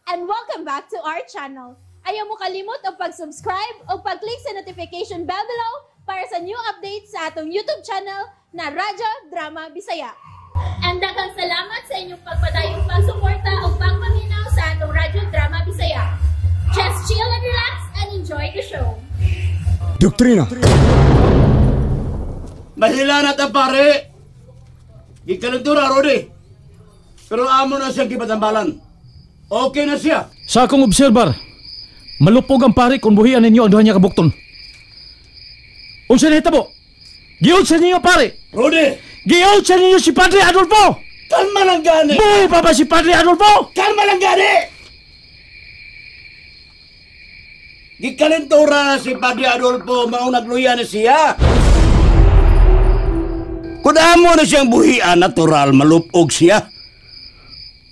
and welcome back to our channel. Ayaw mo kalimot o pag-subscribe o pag-click sa notification bell below para sa new updates sa atong YouTube channel na Radyo Drama Bisaya. And daghang salamat sa inyong pagpadayong pagsuporta o pagpaminaw sa atong Radyo Drama Bisaya. Just chill and relax and enjoy the show. Doktrina! Mahilanat ang pare! Ikalantura, Rodi. Pero amo na siyang kibatambalan. Okay na siya. Sa akong obserbar, malupog ang pare kung buhian ninyo ang duha niya kabukton. Unsa na hitabo? Giyon sa ninyo pare! Rodi! Giyon sa ninyo si Padre Adolfo! Kalma lang gani! Buhay pa ba si Padre Adolfo? Kalma lang gani! Gikalentura na si Padre Adolfo, maunag luya na siya. Kung amo na siyang buhian, natural, malupog siya.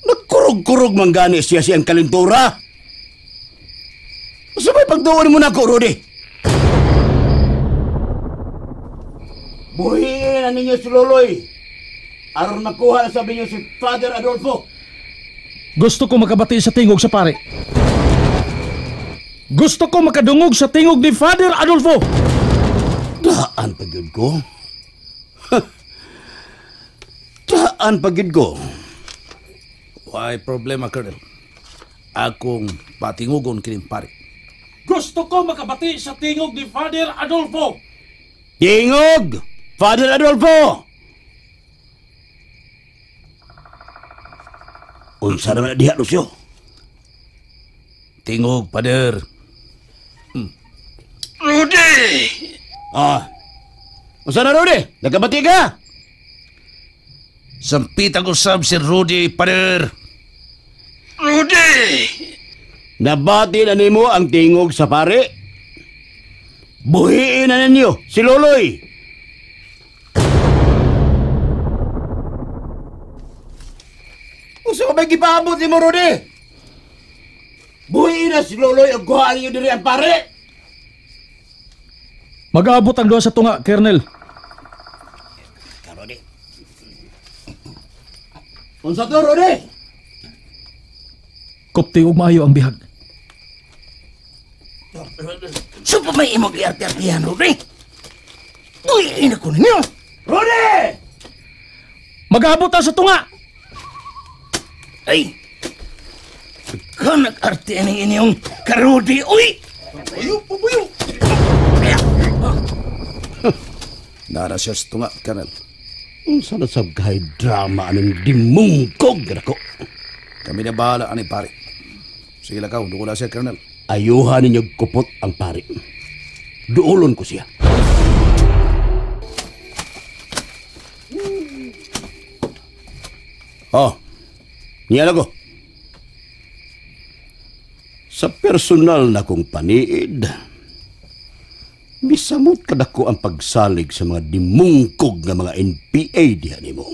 Nagkurog-kurog manggani siya siyang kalentura. Sabay pagduon mo na ako, Rudy. Buhiin na ninyo si Loloy. Aron makuha na sabi niyo si Father Adolfo. Gusto ko makabati sa tingog sa pare. Gusto ko makadungog sa tingog ni Father Adolfo. Daan pagid ko. Daan pagid ko. Why problema, Colonel? Akong patingugon kining pare. Gusto ko makabati sa tingog ni Father Adolfo. Tingog! Father Adolfo! Unsa naman na diha, Lucio? Tingog, Pader. Rudy! Unsa na, Rudy? Nagkabati ka? Sampitan ko sab si Rudy, Pader. Rudy! Nabati na nimo ang tingog sa pare. Buhiin na ninyo si Loloy. Unsa ka ba'y gipaabot ni mo, Rudy? Buhiin na si Loloy o guhaan niyo diri ang pare. Mag-aabot ang duha sa tunga, Colonel. Rudy. Unsa to, Rudy? Kupti ug maayo ang bihag. So pa may imong iarti-artihan, Rudy? Buhiin ako ninyo. Rudy! Mag-aabot ang sa tunga! Ay! Ikaw nag-arte ang inyong karudi, uy! Pupuyo! Nara siya sa tunga, Colonel. Unsa na sab kay drama anong dimungkog ko? Kami na bahala, ani pare. Sige lang ka, doon ko na siya, Colonel. Ayuhan ninyo kupot ang pare. Duulon ko siya. Oh, niyan ako. Sa personal na kong paniid, misamot kadako ang pagsalig sa mga dimungkog nga mga NPA diha nimo.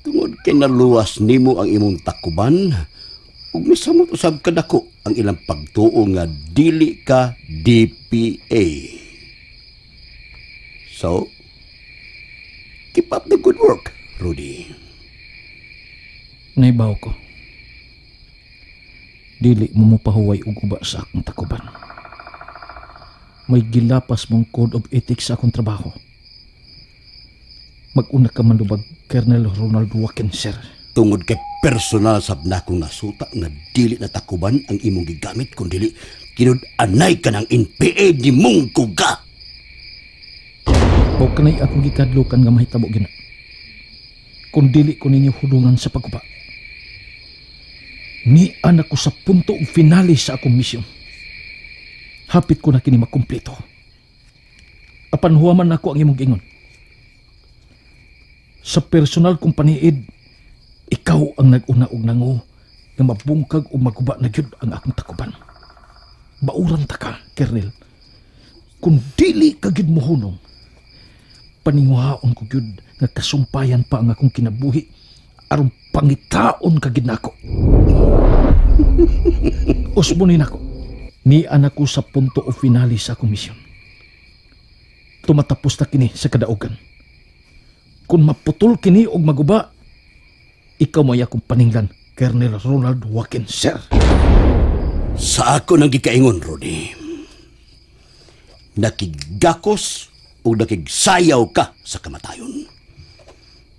Tungod kay naluwas nimo ang imong takuban, ug misamot usab kadako ang ilang pagtuo nga dili ka DPA. So, keep up the good work, Rudy. Naibaw ko. Dili mo pahuway og uba sa akong takuban. May gilapas mong code of ethics sa akong trabaho. Mag-una ka manubag, Colonel Ronald Joaquin, sir. Tungod kay personal sab na akong nasuta nga dili na takuban ang imong gigamit kundi kinud-anay ka ng NPA di mong kuga. O kanay akong gikadlukan nga mahitabo gina. Kung dili ko ninyo hulungan sa pagkuba. Ni anak ko sa punto ug finale sa akong misyon. Hapit ko na kini makumpleto. Apan huwaman ako ang imong gingon. Sa personal kong paniid, ikaw ang nag-una og nangu nga mabungkag o maguba na gyud ang akong takuban. Bauran ta ka, Colonel. Kung dili ka gyud mohunong, paninguhaon ko gyud nga kasumpayan pa ang akong kinabuhi aron pangitaon ka gyud nako. Usbunin ako. Ni anak ko sa punto o finale sa akong misyon. Tumatapos na kini sa kadaugan. Kung maputol kini og maguba, ikaw may akong paninglan, Colonel Ronald Joaquin, sir. Sa ako nang gikaingon, Rudy. Nakigakos o nakigsayaw ka sa kamatayon.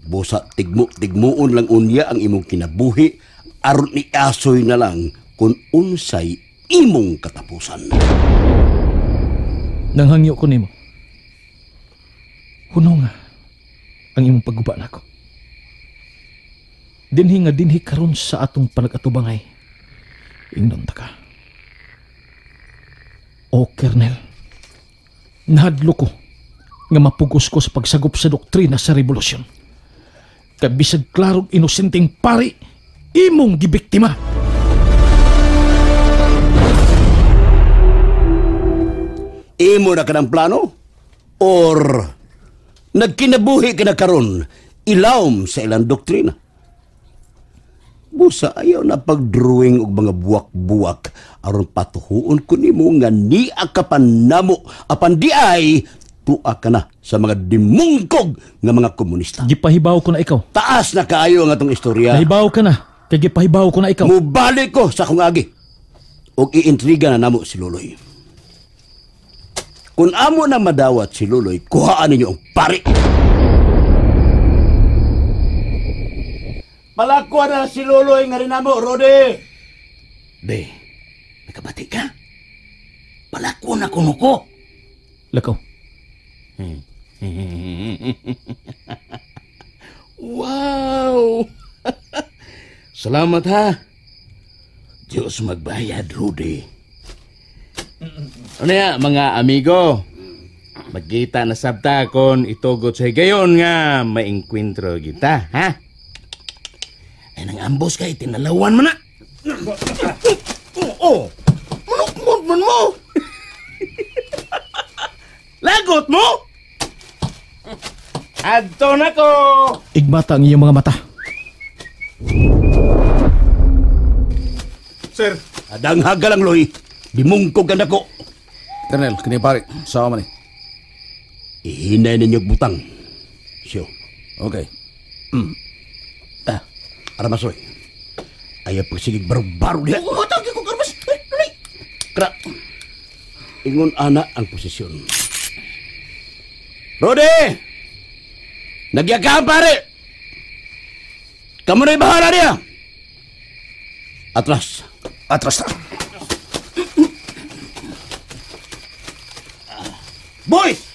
Busa tigmuon lang unya ang imong kinabuhi aron ni asoy na lang kung unsay imong katapusan. Nanghangyo ko nimo. Huno nga ang imong pagguba nako. Dinhi karon sa atong panag-atubangay. Ingnon ta ka. O Colonel, nahadlo ko nga mapugos ko sa pagsagop sa doktrina sa revolusyon. Kabisag klarong inosenteng pari, imong gibiktima. Imo na ka ng plano? Or nagkinabuhi ka na karon ilawom sa ilang doktrina? Busa ayaw na pag-drawing og mga buwak-buwak aron patuhuon ko nimo nga niya ka panamo apan di ay tuwa ka na sa mga dimungkog nga mga komunista. Gipahibaw ko na ikaw. Taas na kaayo nga tong istorya. Nahibaw ka na. Kaya gipahibaw ko na ikaw. Mubalik ko sa kong agi. Og iintriga na namo si Luloy. Kung amo na madawat si Luloy, kuhaan ninyo ang pari. Palakwa na si Luloy nga rin namo, Rodi. Be, nakabati ka? Palakwa na kuno ko. Lakaw. Wow! Salamat ha. Diyos magbayad, Rudy. Ano ya, mga amigo? Magkita na sabta kon itugot sa higayon nga maengkwentro kita, ha? Ay nang ambos kay tinalawan mo na. Oh, manukmod man mo. Lagot mo? Adto na ko! Igmata ang iyong mga mata. Sir. Adang haga lang, Loy. Dimungkog ka na ko. Colonel, kini pare. Sawa man eh. Ihinay ninyo butang. Siyo. Okay. Aramasoy. Ayaw pagsigig baro-baro diha. Oo, tawag ko karmas. Ay, Kra. Ingon ana ang posisyon. Rodi! Nagyakahan, pare! Kamu na'y bahala niya! Atras. Atras na. Boys!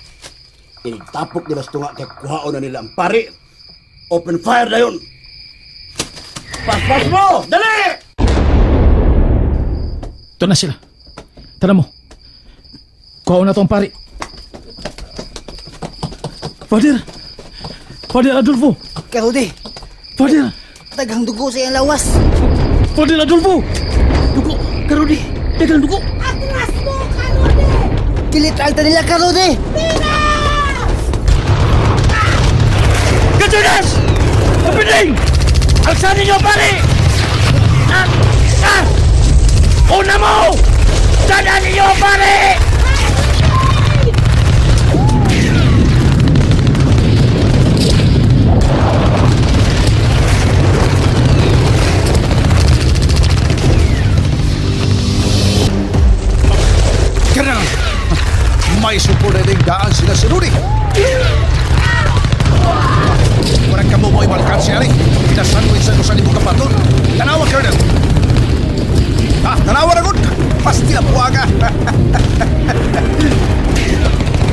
Initapok nila sa tunga kaya kuhaon na nila ang pare. Open fire na yun! Pas-pas mo! Dali! Ito na sila. Tara mo. Kuhaon na to ang pari. Father Adolfo! Karode, Father! tagang dugo sa iyang lawas. Father Adolfo! Dugo, Karode, tagang dugo. Atras mo, Karode! Kilit alta nila, Karode. Katunas! Kapiling! Alsan ninyo, pare! Una mo! Dala ninyo, pare! Colonel, may support na daan sila si Rudy. Kurang kamu mo ibalkan siya rin. Pinasandwich sa kusan ibu kapaton. Tanawa, Colonel. Tanawa na good. Pasti ang buwaga.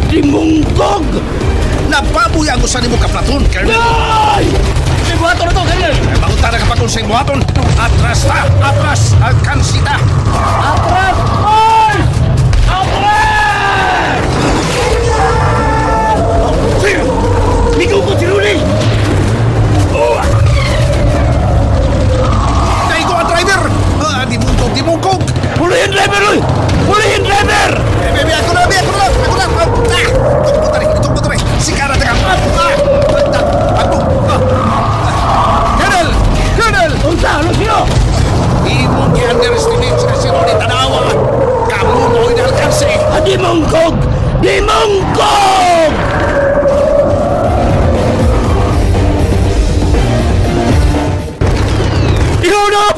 Dimungkog! Napabuya ang kusan ibu kapaton, Colonel. Ay! Si buhaton na to, Colonel. Magunta na kapatol sa buhaton. Atras ta! Atras! Alkansita! Atras! Ay! Atras! Sir! Migugo si Rudy! Naigo ang driver! Dimungkog! Hulihin driver, Roy! Hulihin driver! Bebe, ako na! Itong motor eh! Sikara na ka! Colonel! Unsa, ano sino? Imong i-underestimate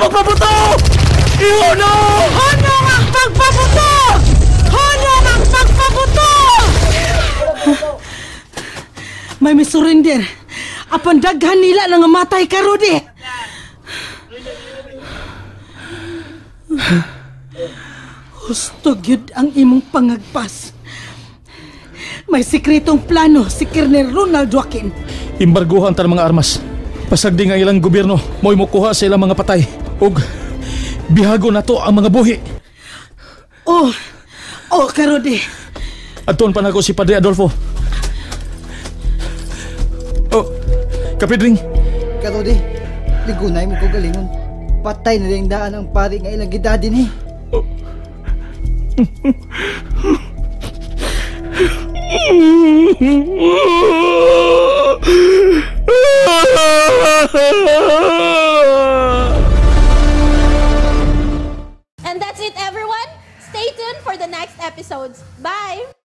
pagpabuto! Iuno! Honong ang pagpabuto! Honong ang pagpabuto! May misurrender. Apan daghan nila nang matay ka, Rudy. Hustog yun ang imong pangagpas. May sikretong plano si Colonel Ronald Joaquin. Imbarguhan ta ng mga armas. Pasagdi nga ilang gobyerno mo'y mukuha sa ilang mga patay. Ug bihago na to ang mga buhi. Oh, Karudi. Adton pa na ko si Padre Adolfo. Oh, Kapidring. Karodi, ligunay mo ko galingon. Patay na rin daan ang pari nga ilang gidadi ni. And that's it, everyone. Stay tuned for the next episodes. Bye!